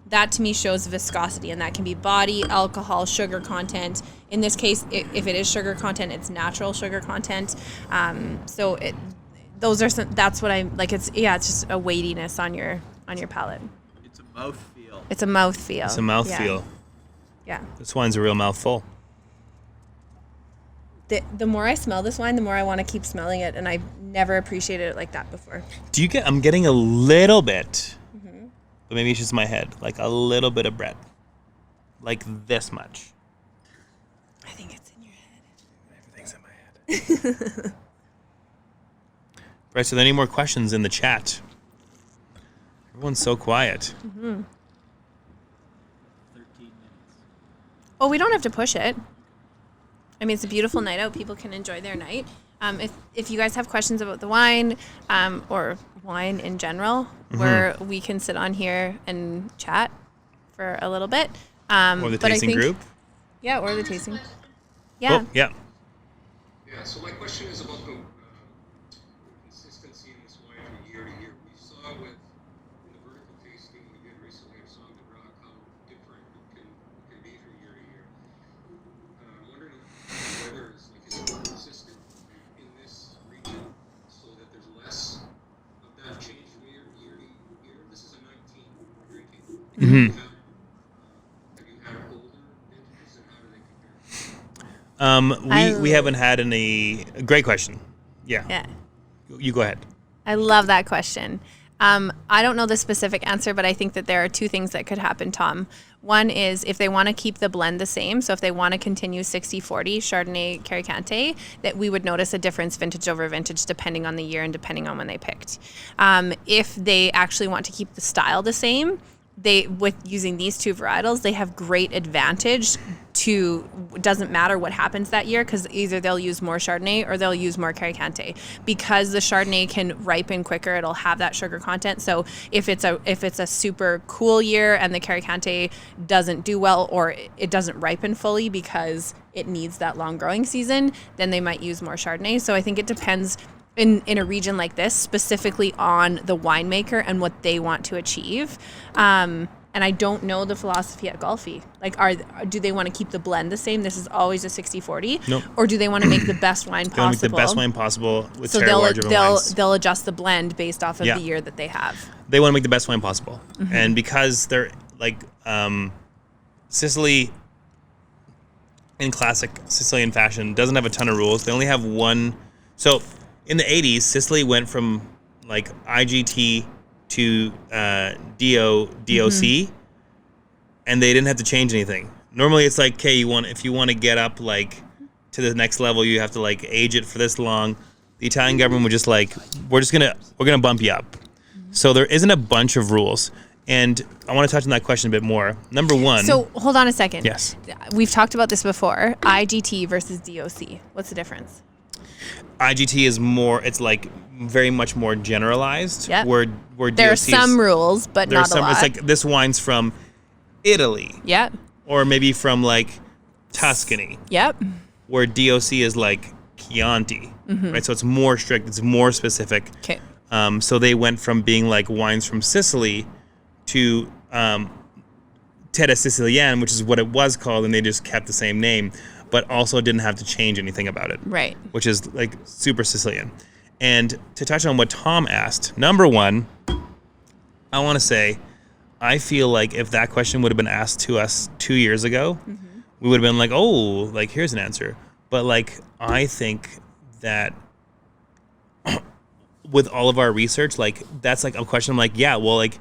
That to me shows viscosity, and that can be body, alcohol, sugar content. In this case, if it is sugar content, it's natural sugar content. So those are some. That's what I'm like. It's just a weightiness on your palate. It's a mouthfeel. It's a mouthfeel. It's a mouthfeel. Yeah. This wine's a real mouthful. the more I smell this wine, the more I want to keep smelling it, and I've never appreciated it like that before. I'm getting a little bit, but maybe it's just my head, like a little bit of bread, like this much. I think it's in your head. Everything's in my head. Right, so are there any more questions in the chat? Everyone's so quiet. 13 minutes. Oh, we don't have to push it. I mean, it's a beautiful night out. People can enjoy their night. If you guys have questions about the wine or wine in general, where we can sit on here and chat for a little bit. Or the tasting group? Yeah, or the tasting. Yeah. Oh, yeah. Yeah, so my question is about the consistency in this wine from year to year. We saw in the vertical tasting we did recently of Song de Brac how different it can be from year to year. I'm wondering whether is it more consistent in this region so that there's less of that change from year to year. This is a 19 we're drinking. Mm-hmm. Have you had older vintages and how do they compare? We haven't had any. Great question. Yeah. Yeah. You go ahead. I love that question. I don't know the specific answer, but I think that there are two things that could happen, Tom. One is if they want to keep the blend the same, so if they want to continue 60-40 Chardonnay Carricante, that we would notice a difference vintage over vintage depending on the year and depending on when they picked. If they actually want to keep the style the same, with using these two varietals, they have great advantage to, doesn't matter what happens that year, because either they'll use more Chardonnay or they'll use more Carricante. Because the Chardonnay can ripen quicker, it'll have that sugar content. So if it's a super cool year and the Carricante doesn't do well or it doesn't ripen fully because it needs that long growing season, then they might use more Chardonnay. So I think it depends in a region like this, specifically on the winemaker and what they want to achieve. And I don't know the philosophy at Gulfi. Like, do they want to keep the blend the same? This is always a 60-40? Nope. Or do they want to make the best wine possible? They want to make the best wine possible with so terroir-driven wines. they'll adjust the blend based off of the year that they have. They want to make the best wine possible. And because they're like Sicily, in classic Sicilian fashion, doesn't have a ton of rules. They only have one. So in the 80s, Sicily went from like IGT to DOC, and they didn't have to change anything. Normally, it's like, okay, if you want to get up like to the next level, you have to like age it for this long. The Italian government was just like, we're gonna bump you up. So there isn't a bunch of rules, and I want to touch on that question a bit more. Number one. So hold on a second. Yes. We've talked about this before. IGT versus DOC. What's the difference? IGT is more, it's like very much more generalized. Yep. Where There are DOC some rules, but not a lot. It's like this wine's from Italy. Yep. Or maybe from like Tuscany. Yep. Where DOC is like Chianti. Right? So it's more strict, it's more specific. Okay. So they went from being like wines from Sicily to Terra Sicilienne, which is what it was called, and they just kept the same name, but also didn't have to change anything about it. Right. Which is like super Sicilian. And to touch on what Tom asked, number one, I want to say, I feel like if that question would have been asked to us 2 years ago, we would have been like, oh, like here's an answer. But like, I think that with all of our research, like that's like a question. I'm like, yeah, well, like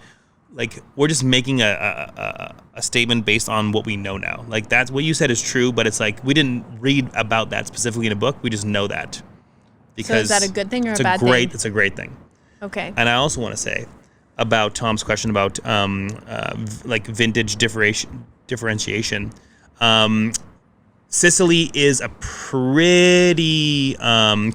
we're just making a statement based on what we know now. Like that's what you said is true, but it's like we didn't read about that specifically in a book. We just know that. Because so is that a good thing or a bad thing? It's a great thing. Okay. And I also want to say about Tom's question about like vintage differentiation. Sicily is a pretty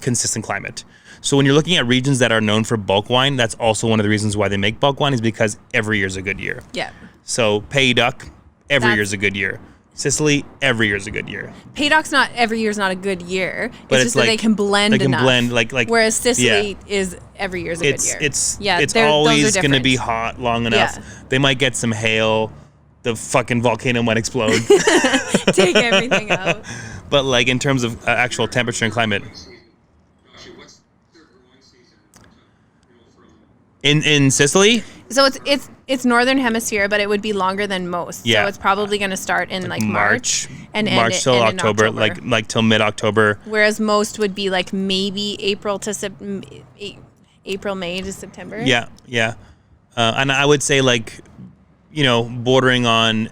consistent climate. So when you're looking at regions that are known for bulk wine, that's also one of the reasons why they make bulk wine is because every year is a good year. Yeah. So Pays d'Oc, every year is a good year. Sicily, every year is a good year. Pays d'Oc's not every year is not a good year. But it's just that like, they can blend enough. They can blend like whereas Sicily is every year is a good year. It's always going to be hot long enough. Yeah. They might get some hail. The fucking volcano might explode. Take everything out. But like in terms of actual temperature and climate. What's their growing season? In Sicily? So it's it's northern hemisphere, but it would be longer than most. Yeah. So it's probably going to start in like March and March till end in October, like till mid-October. Whereas most would be like maybe April, May to September. Yeah, yeah. And I would say like, bordering on,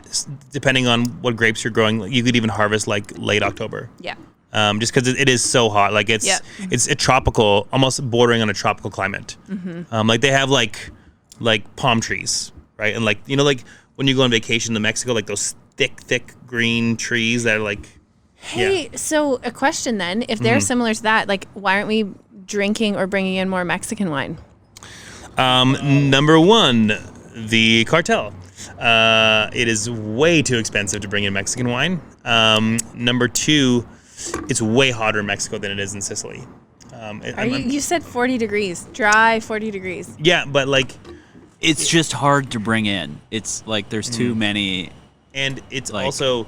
depending on what grapes you're growing, you could even harvest like late October. Yeah. Just because it is so hot, like it's a tropical, almost bordering on a tropical climate. Like they have like palm trees, right? And like like when you go on vacation to Mexico, like those thick green trees that are like. Hey, so a question then: if they're similar to that, like why aren't we drinking or bringing in more Mexican wine? Number one, the cartel. It is way too expensive to bring in Mexican wine. Number two, it's way hotter in Mexico than it is in Sicily. You said 40 degrees, dry 40 degrees. Yeah, but like, it's just hard to bring in. It's like there's too many. And it's like, also,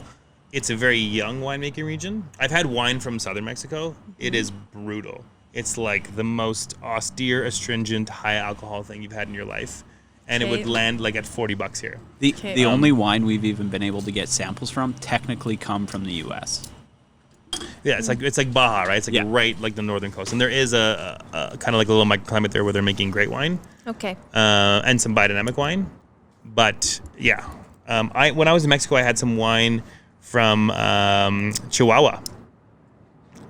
it's a very young winemaking region. I've had wine from southern Mexico. It is brutal. It's like the most austere, astringent, high alcohol thing you've had in your life. And it would land like at $40 here. The only wine we've even been able to get samples from technically come from the U.S. Yeah, it's like Baja, right? It's like right like the northern coast, and there is a kind of like a little microclimate there where they're making great wine. Okay. And some biodynamic wine, but yeah, when I was in Mexico, I had some wine from Chihuahua.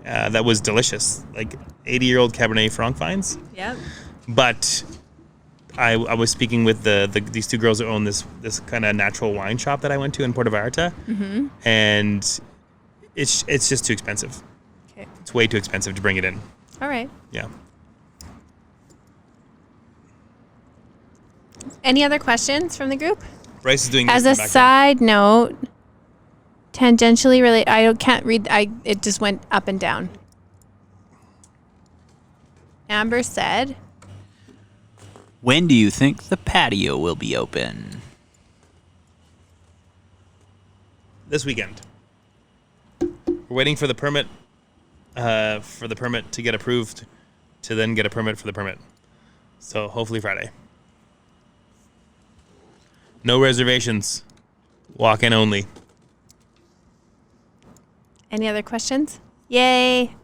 That was delicious, like 80-year-old Cabernet Franc vines. Yeah. But I was speaking with these two girls that own this kind of natural wine shop that I went to in Puerto Vallarta, and it's just too expensive. Okay. It's way too expensive to bring it in. All right. Yeah. Any other questions from the group? Bryce is doing As this a in the background. side note, tangentially related, I can't read. It just went up and down. Amber said, When do you think the patio will be open? This weekend. We're waiting for the permit to get approved, to then get a permit for the permit. So hopefully Friday. No reservations. Walk in only. any other questions? Yay.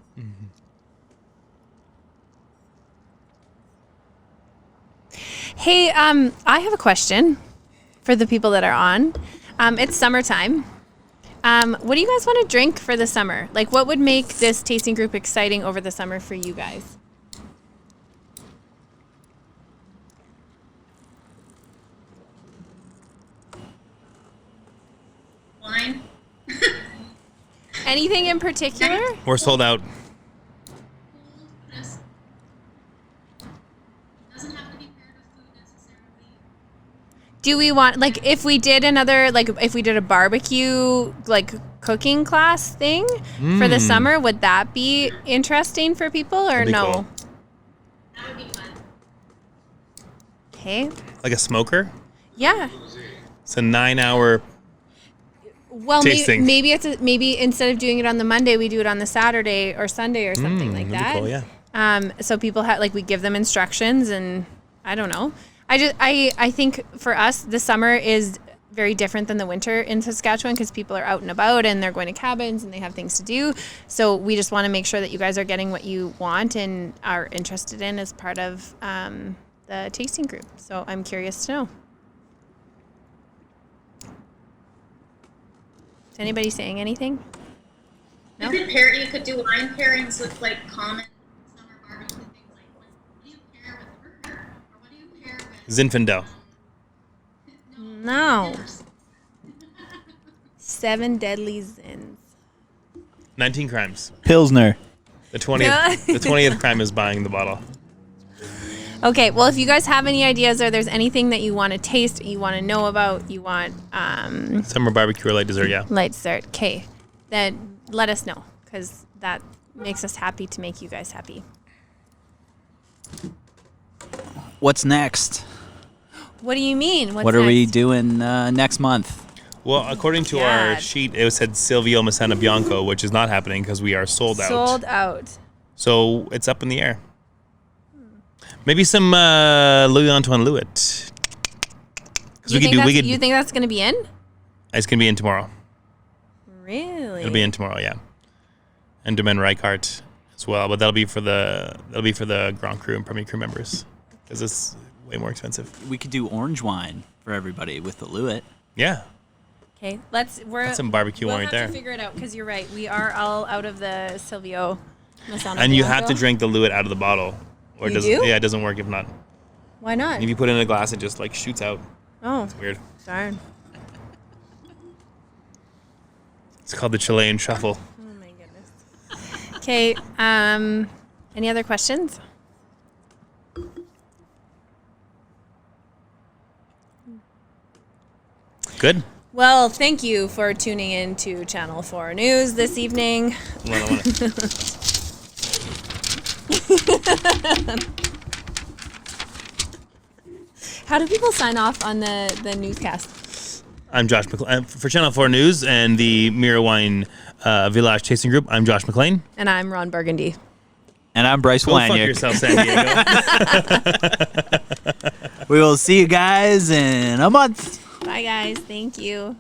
Hey, I have a question for the people that are on. It's summertime. What do you guys want to drink for the summer? Like, what would make this tasting group exciting over the summer for you guys? Wine. Anything in particular? We're sold out. Crisp. Doesn't have to be paired with food necessarily. Do we want, like, if we did another, like, if we did a barbecue, like, cooking class thing for the summer, would that be interesting for people or That'd be no? cool. That would be fun. Okay. Like a smoker? Yeah. It's a 9-hour. Well, Tasting. maybe maybe instead of doing it on the Monday, we do it on the Saturday or Sunday or something like that'd be that. cool, yeah. So people have, like, we give them instructions, and I don't know. I think for us, the summer is very different than the winter in Saskatchewan because people are out and about and they're going to cabins and they have things to do. So we just want to make sure that you guys are getting what you want and are interested in as part of the tasting group. So I'm curious to know. Is anybody saying anything? No? You could do wine pairings with like common summer barbecue things like what do you pair with burger or what do you pair with Zinfandel. No. 7 deadly sins. 19 crimes. Pilsner. The 20th crime is buying the bottle. Okay, well, if you guys have any ideas or there's anything that you want to taste, you want to know about, you want Summer barbecue or light dessert, yeah. light dessert, okay, then let us know because that makes us happy to make you guys happy. What's next? What do you mean? What's What are we next? doing next month? Well, according to our God. sheet, it said Silvio Massena Bianco, which is not happening because we are sold out. Sold out. So it's up in the air. Maybe some Louis Antoine Louet. Because we could. You think that's gonna be in? It's gonna be in tomorrow. Really? It'll be in tomorrow, yeah. And Domaine Reichardt as well, but that'll be for the Grand Cru and Premier Cru members because it's way more expensive. We could do orange wine for everybody with the Louis. Yeah, Okay, that's some barbecue we'll wine right have there. to figure it out because you're right. We are all out of the Silvio Masano And you have to Bianco. drink the Louis out of the bottle, or You do? Yeah, it doesn't work if not. Why not? If you put it in a glass, it just like shoots out. Oh, It's weird. darn. It's called the Chilean Shuffle. Oh my goodness. Okay. Any other questions? Good. Well, thank you for tuning in to Channel 4 News this evening. Hold on. How do people sign off on the newscast? I'm Josh McLean. For Channel 4 News and the Merawine Village Tasting Group, I'm Josh McLean. And I'm Ron Burgundy. And I'm Bryce Go fuck Waniak. yourself, San Diego. We will see you guys in a month. Bye, guys. Thank you.